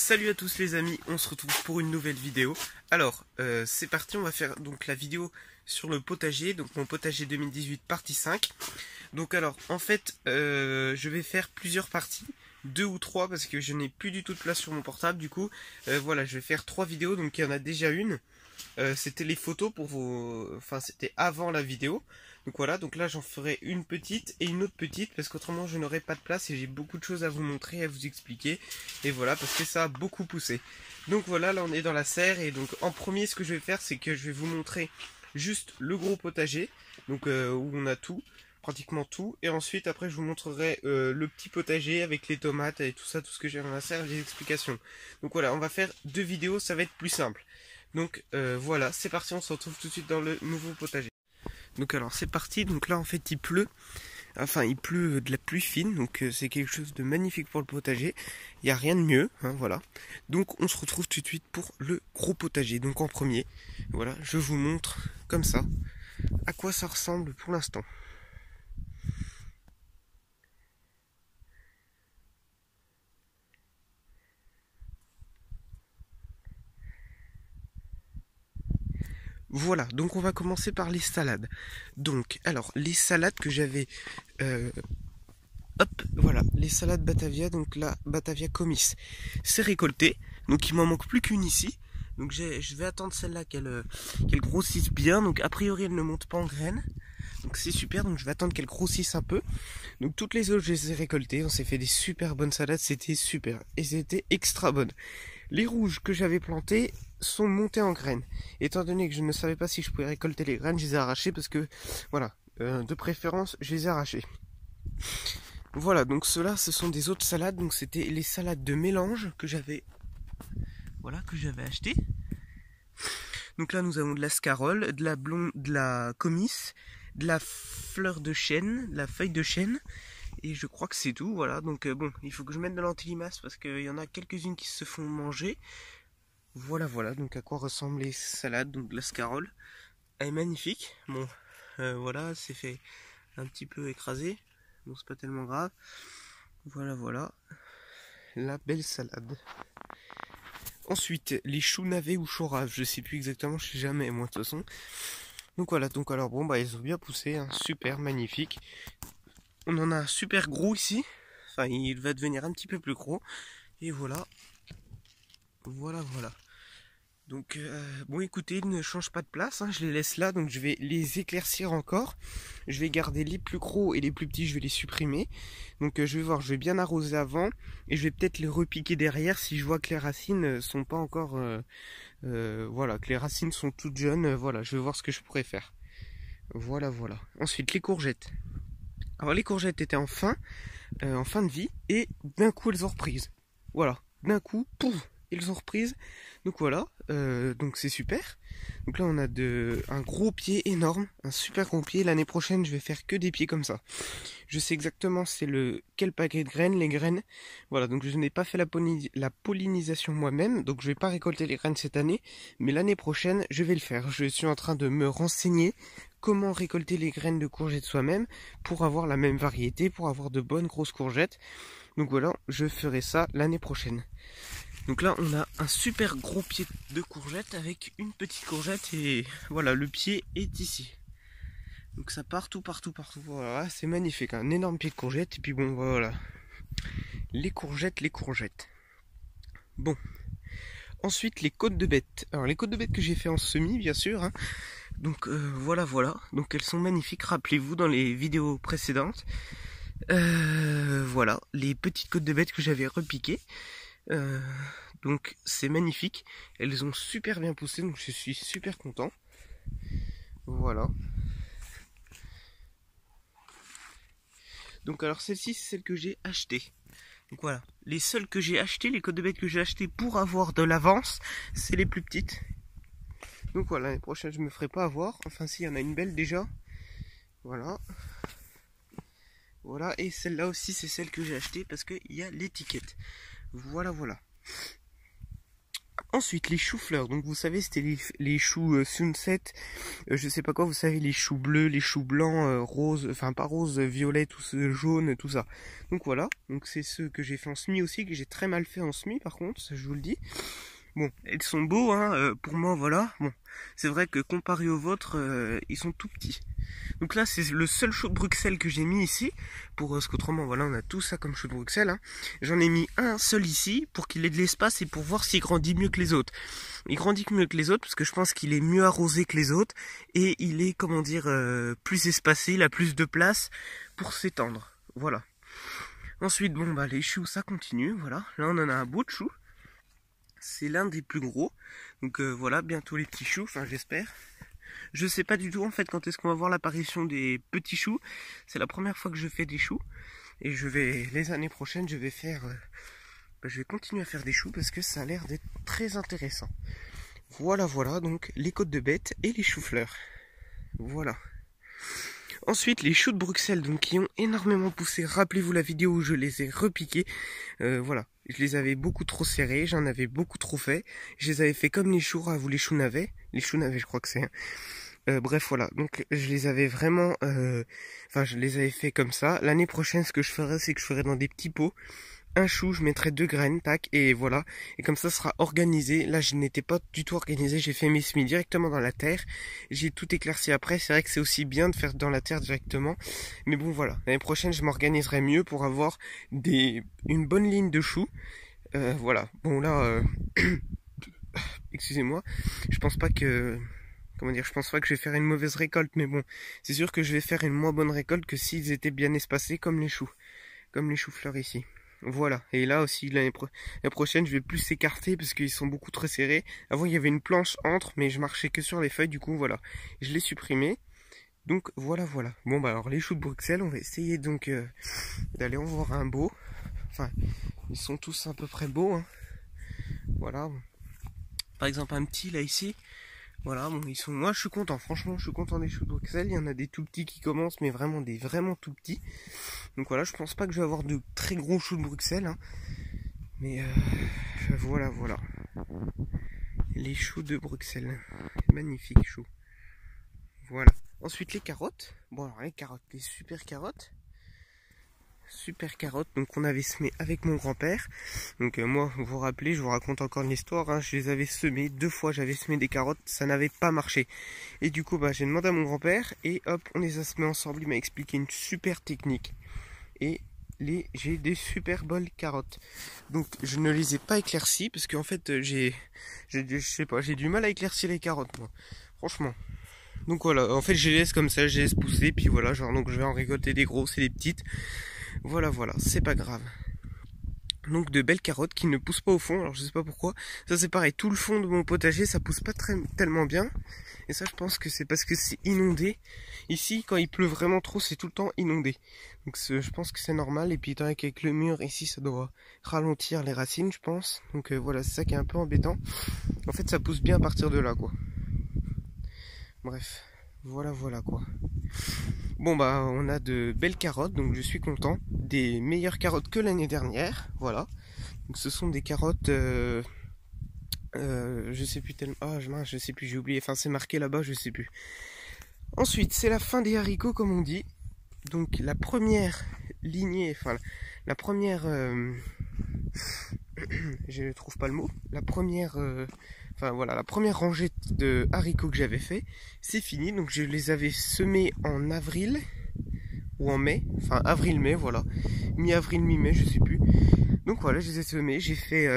Salut à tous les amis, on se retrouve pour une nouvelle vidéo. Alors, c'est parti, on va faire donc la vidéo sur le potager, donc mon potager 2018 partie 5. Donc alors, en fait, je vais faire plusieurs parties, 2 ou 3 parce que je n'ai plus du tout de place sur mon portable. Du coup, voilà, je vais faire 3 vidéos, donc il y en a déjà une. C'était les photos pour vos... Enfin, c'était avant la vidéo. Donc voilà, donc là j'en ferai une petite et une autre petite parce qu'autrement je n'aurai pas de place et j'ai beaucoup de choses à vous montrer, à vous expliquer. Et voilà, parce que ça a beaucoup poussé. Donc voilà, là on est dans la serre et donc en premier ce que je vais faire c'est que je vais vous montrer juste le gros potager. Donc où on a tout, pratiquement tout. Et ensuite après je vous montrerai le petit potager avec les tomates et tout ça, tout ce que j'ai dans la serre, les explications. Donc voilà, on va faire 2 vidéos, ça va être plus simple. Donc voilà, c'est parti, on se retrouve tout de suite dans le nouveau potager. Donc alors c'est parti, donc là en fait il pleut, enfin il pleut de la pluie fine, donc c'est quelque chose de magnifique pour le potager, il n'y a rien de mieux, hein, voilà. Donc on se retrouve tout de suite pour le gros potager, donc en premier, voilà, je vous montre comme ça à quoi ça ressemble pour l'instant. Voilà, donc on va commencer par les salades. Donc, alors, les salades que j'avais... hop, voilà, les salades Batavia, donc la Batavia Comice. C'est récolté, donc il m'en manque plus qu'une ici. Donc je vais attendre celle-là qu'elle grossisse bien. Donc a priori elle ne monte pas en graines. Donc c'est super, donc je vais attendre qu'elle grossisse un peu. Donc toutes les autres je les ai récoltées, on s'est fait des super bonnes salades, c'était super. Et c'était extra bonnes. Les rouges que j'avais plantées sont montées en graines. Étant donné que je ne savais pas si je pouvais récolter les graines, je les ai arrachées parce que, voilà, de préférence, je les ai arrachées. Voilà, donc ceux-là, ce sont des autres salades. Donc c'était les salades de mélange que j'avais, voilà, que j'avais acheté. Donc là, nous avons de la scarole, de la blonde, de la comice, de la fleur de chêne, de la feuille de chêne. Et je crois que c'est tout, voilà. Donc bon, il faut que je mette de l'antilimace parce qu'il y en a quelques-unes qui se font manger. Voilà, voilà. Donc à quoi ressemblent les salades, donc de la scarole. Elle est magnifique. Bon, voilà, c'est fait un petit peu écrasé. Bon, c'est pas tellement grave. Voilà, voilà. La belle salade. Ensuite, les choux navets ou choux raves. Je sais plus exactement, je sais jamais, moi, de toute façon. Donc voilà, donc alors, bon, bah, ils ont bien poussé. Hein, super, magnifique. On en a un super gros ici. Enfin, il va devenir un petit peu plus gros. Et voilà. Voilà, voilà. Donc, bon, écoutez, ils ne changent pas de place, hein, je les laisse là, donc je vais les éclaircir encore. Je vais garder les plus gros et les plus petits, je vais les supprimer. Donc, je vais voir, je vais bien arroser avant, et je vais peut-être les repiquer derrière si je vois que les racines sont pas encore... voilà, que les racines sont toutes jeunes, voilà, je vais voir ce que je pourrais faire. Voilà, voilà. Ensuite, les courgettes. Alors, les courgettes étaient en fin de vie, et d'un coup, elles ont reprise. Voilà, d'un coup, pouf, ils ont reprise. Donc voilà, donc c'est super. Donc là on a un gros pied énorme, un super gros pied. L'année prochaine je vais faire que des pieds comme ça. Je sais exactement c'est quel paquet de graines, les graines. Voilà, donc je n'ai pas fait la pollinisation moi-même, donc je vais pas récolter les graines cette année, mais l'année prochaine je vais le faire. Je suis en train de me renseigner comment récolter les graines de courgettes soi-même pour avoir la même variété, pour avoir de bonnes grosses courgettes. Donc voilà, je ferai ça l'année prochaine. Donc là on a un super gros pied de courgette avec une petite courgette et voilà, le pied est ici. Donc ça partout, partout, partout, voilà, c'est magnifique, un énorme pied de courgette et puis bon voilà. Les courgettes, les courgettes. Bon. Ensuite les côtes de bête. Alors les côtes de bête que j'ai fait en semis bien sûr, hein. Donc voilà, voilà, donc elles sont magnifiques, rappelez-vous dans les vidéos précédentes. Voilà, les petites côtes de bête que j'avais repiquées. Donc c'est magnifique, elles ont super bien poussé, donc je suis super content. Voilà. Donc alors celle-ci c'est celle que j'ai achetée. Donc voilà, les seules que j'ai achetées, les côtes de bête que j'ai achetées pour avoir de l'avance, c'est les plus petites. Donc voilà, l'année prochaine je me ferai pas avoir, enfin si, il y en a une belle déjà. Voilà. Voilà, et celle-là aussi c'est celle que j'ai achetée parce qu'il y a l'étiquette. Voilà, voilà. Ensuite, les choux-fleurs. Donc, vous savez, c'était les choux sunset. Je sais pas quoi, vous savez, les choux bleus, les choux blancs, roses, enfin pas roses, violets, tout ce jaune, tout ça. Donc voilà. Donc, c'est ceux que j'ai fait en semis aussi, que j'ai très mal fait en semis, par contre, ça, je vous le dis. Bon, ils sont beaux, hein, pour moi, voilà. Bon, c'est vrai que comparé aux vôtres, ils sont tout petits. Donc là, c'est le seul chou de Bruxelles que j'ai mis ici, parce qu'autrement, voilà, on a tout ça comme chou de Bruxelles. Hein. J'en ai mis un seul ici, pour qu'il ait de l'espace et pour voir s'il grandit mieux que les autres. Il grandit mieux que les autres, parce que je pense qu'il est mieux arrosé que les autres, et il est, comment dire, plus espacé, il a plus de place pour s'étendre. Voilà. Ensuite, bon, bah, les choux, ça continue, voilà. Là, on en a un beau de chou. C'est l'un des plus gros. Donc voilà, bientôt les petits choux, enfin j'espère. Je sais pas du tout en fait quand est-ce qu'on va voir l'apparition des petits choux. C'est la première fois que je fais des choux. Et les années prochaines, je vais continuer à faire des choux parce que ça a l'air d'être très intéressant. Voilà, donc les côtes de bête et les choux-fleurs. Voilà. Ensuite, les choux de Bruxelles, donc qui ont énormément poussé. Rappelez-vous la vidéo où je les ai repiqués. Voilà, je les avais beaucoup trop serrés, j'en avais beaucoup trop fait. Je les avais fait comme les choux ras ou les choux navets. Les choux navets, je crois que c'est. Bref, voilà. Donc, je les avais vraiment... Enfin, je les avais fait comme ça. L'année prochaine, ce que je ferai, c'est que je ferai dans des petits pots. Un chou, je mettrai 2 graines, tac, et voilà. Et comme ça sera organisé. Là, je n'étais pas du tout organisé. J'ai fait mes semis directement dans la terre. J'ai tout éclairci après. C'est vrai que c'est aussi bien de faire dans la terre directement. Mais bon, voilà. L'année prochaine, je m'organiserai mieux pour avoir une bonne ligne de choux. Voilà. Bon, là, excusez-moi. Je pense pas que... Comment dire, je pense pas que je vais faire une mauvaise récolte, mais bon, c'est sûr que je vais faire une moins bonne récolte que s'ils étaient bien espacés comme les choux fleurs ici. Voilà, et là aussi l'année prochaine je vais plus s'écarter parce qu'ils sont beaucoup trop serrés. Avant il y avait une planche entre, mais je marchais que sur les feuilles, du coup voilà, je l'ai supprimé. Donc voilà. Bon bah alors les choux de Bruxelles, on va essayer donc d'aller en voir un beau. Enfin, ils sont tous à peu près beaux, hein. Voilà. Par exemple un petit là ici. Voilà, bon, moi je suis content, franchement je suis content des choux de Bruxelles. Il y en a des tout petits qui commencent, mais vraiment des vraiment tout petits. Donc voilà, je pense pas que je vais avoir de très gros choux de Bruxelles, hein. Mais voilà. Les choux de Bruxelles, magnifiques choux. Voilà. Ensuite les carottes. Bon alors les carottes, les super carottes. Donc on avait semé avec mon grand-père. Donc moi, vous vous rappelez, je vous raconte encore une histoire, hein, je les avais semés 2 fois, j'avais semé des carottes, ça n'avait pas marché. Et du coup, bah, j'ai demandé à mon grand-père et hop, on les a semés ensemble, il m'a expliqué une super technique. Et j'ai des super bonnes carottes. Donc je ne les ai pas éclaircies parce qu'en fait, je sais pas, j'ai du mal à éclaircir les carottes, moi. Franchement. Donc voilà, en fait, je les laisse comme ça, je les laisse pousser, puis voilà, genre donc je vais en récolter des grosses et des petites. Voilà, c'est pas grave. Donc de belles carottes qui ne poussent pas au fond, alors je sais pas pourquoi. Ça c'est pareil, tout le fond de mon potager ça pousse pas tellement bien. Et ça je pense que c'est parce que c'est inondé. Ici quand il pleut vraiment trop c'est tout le temps inondé. Donc je pense que c'est normal. Et puis étant avec le mur ici ça doit ralentir les racines je pense. Donc voilà, c'est ça qui est un peu embêtant. En fait ça pousse bien à partir de là quoi. Bref, voilà quoi. Bon bah on a de belles carottes, donc je suis content. Des meilleures carottes que l'année dernière, voilà. Donc ce sont des carottes, je sais plus tellement, je sais plus, j'ai oublié, enfin c'est marqué là-bas, je sais plus. Ensuite c'est la fin des haricots comme on dit. Donc la première lignée, enfin la première, je trouve pas le mot, la première... Enfin voilà, la première rangée de haricots que j'avais fait, c'est fini. Donc je les avais semés en avril ou en mai, enfin avril-mai, voilà. Mi-avril, mi-mai, je sais plus. Donc voilà, je les ai semés. J'ai fait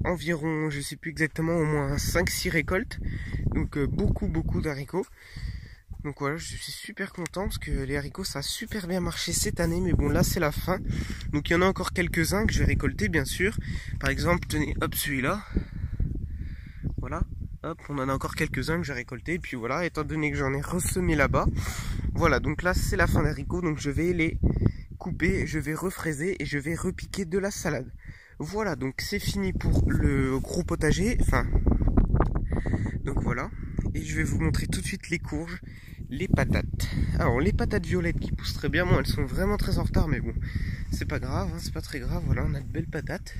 environ, je sais plus exactement, au moins 5-6 récoltes. Donc beaucoup d'haricots. Donc voilà, je suis super content parce que les haricots ça a super bien marché cette année. Mais bon là c'est la fin. Donc il y en a encore quelques-uns que je vais récolter bien sûr. Par exemple, tenez, hop celui-là. Voilà, hop, on en a encore quelques-uns que j'ai récoltés. Et puis voilà, étant donné que j'en ai ressemé là-bas, voilà, donc là c'est la fin des haricots. Donc je vais les couper, je vais refraiser et je vais repiquer de la salade. Voilà, donc c'est fini pour le gros potager. Enfin, donc voilà. Et je vais vous montrer tout de suite les courges, les patates. Alors les patates violettes qui poussent très bien, bon elles sont vraiment très en retard, mais bon, c'est pas grave, hein, c'est pas très grave. Voilà, on a de belles patates.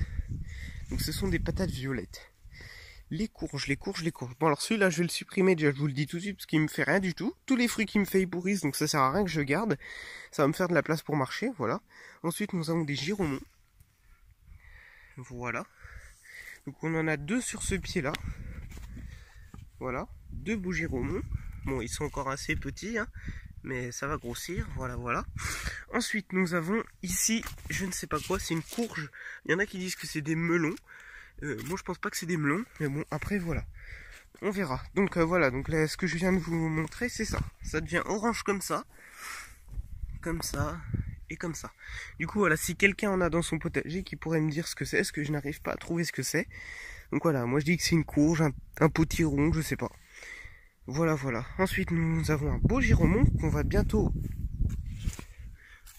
Donc ce sont des patates violettes. Les courges. Bon alors celui-là je vais le supprimer déjà, je vous le dis tout de suite parce qu'il me fait rien du tout. Tous les fruits qu'il me fait ils pourrissent, donc ça sert à rien que je garde. Ça va me faire de la place pour marcher, voilà. Ensuite nous avons des giromons. Voilà. Donc on en a 2 sur ce pied-là. Voilà, 2 beaux giromons. Bon, ils sont encore assez petits, hein, mais ça va grossir, voilà. Ensuite, nous avons ici, je ne sais pas quoi, c'est une courge. Il y en a qui disent que c'est des melons. Moi, je pense pas que c'est des melons, mais bon, après, voilà. On verra. Donc voilà, donc là, ce que je viens de vous montrer, c'est ça. Ça devient orange comme ça, et comme ça. Du coup, voilà, si quelqu'un en a dans son potager qui pourrait me dire ce que c'est, parce que je n'arrive pas à trouver ce que c'est. Donc voilà, moi je dis que c'est une courge, un potiron, je sais pas. Voilà. Ensuite, nous avons un beau giromon qu'on va bientôt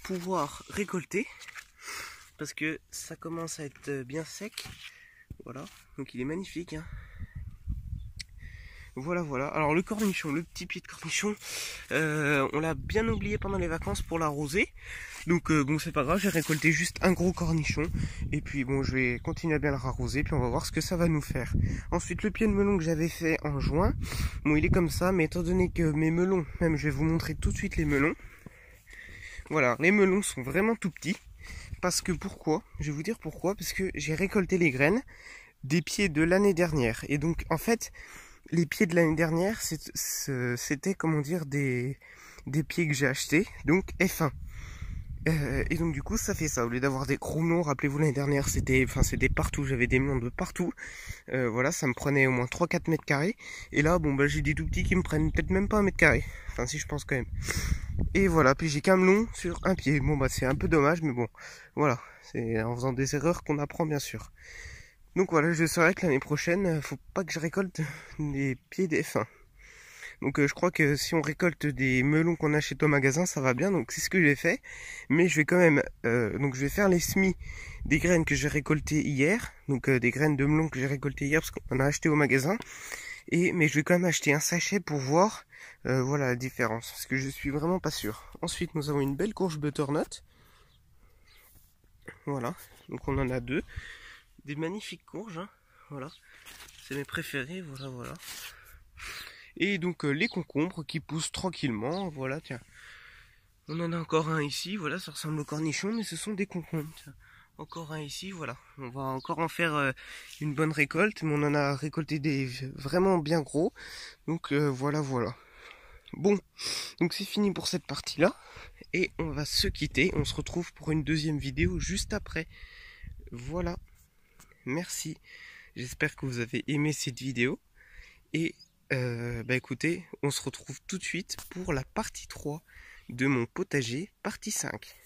pouvoir récolter. Parce que ça commence à être bien sec. Voilà, donc il est magnifique, hein. Voilà. Alors le cornichon, le petit pied de cornichon, on l'a bien oublié pendant les vacances pour l'arroser. Donc bon, c'est pas grave, j'ai récolté juste un gros cornichon. Et puis bon, je vais continuer à bien le arroser, puis on va voir ce que ça va nous faire. Ensuite, le pied de melon que j'avais fait en juin, bon, il est comme ça, mais étant donné que mes melons, même je vais vous montrer tout de suite les melons. Voilà, les melons sont vraiment tout petits. Parce que pourquoi? Je vais vous dire pourquoi. Parce que j'ai récolté les graines des pieds de l'année dernière. Et donc, en fait, les pieds de l'année dernière, c'était, comment dire, des pieds que j'ai achetés. Donc, F1. Et donc, du coup, ça fait ça. Au lieu d'avoir des gros melons, rappelez-vous, l'année dernière, c'était partout. J'avais des melons de partout. Voilà, ça me prenait au moins 3-4 mètres carrés. Et là, bon, bah, j'ai des tout petits qui me prennent peut-être même pas 1 mètre carré. Enfin, si je pense quand même. Et voilà, puis j'ai qu'un melon sur un pied. Bon bah c'est un peu dommage, mais bon, voilà. C'est en faisant des erreurs qu'on apprend bien sûr. Donc voilà, je saurais que l'année prochaine, faut pas que je récolte des pieds des F1. Donc je crois que si on récolte des melons qu'on achète au magasin, ça va bien. Donc c'est ce que j'ai fait. Mais je vais quand même, donc je vais faire les semis des graines que j'ai récoltées hier. Donc des graines de melons que j'ai récoltées hier parce qu'on a acheté au magasin. Mais je vais quand même acheter un sachet pour voir voilà la différence, parce que je suis vraiment pas sûr. Ensuite nous avons une belle courge butternut. Voilà, donc on en a 2. Des magnifiques courges, hein. Voilà. C'est mes préférés, voilà. Et donc les concombres qui poussent tranquillement, voilà, tiens. On en a encore un ici, voilà, ça ressemble au cornichon, mais ce sont des concombres, tiens. Encore un ici, voilà. On va encore en faire une bonne récolte, mais on en a récolté des vraiment bien gros. Donc voilà. Bon, donc c'est fini pour cette partie-là. Et on va se quitter. On se retrouve pour une deuxième vidéo juste après. Voilà. Merci. J'espère que vous avez aimé cette vidéo. Et bah écoutez, on se retrouve tout de suite pour la partie 3 de mon potager, partie 5.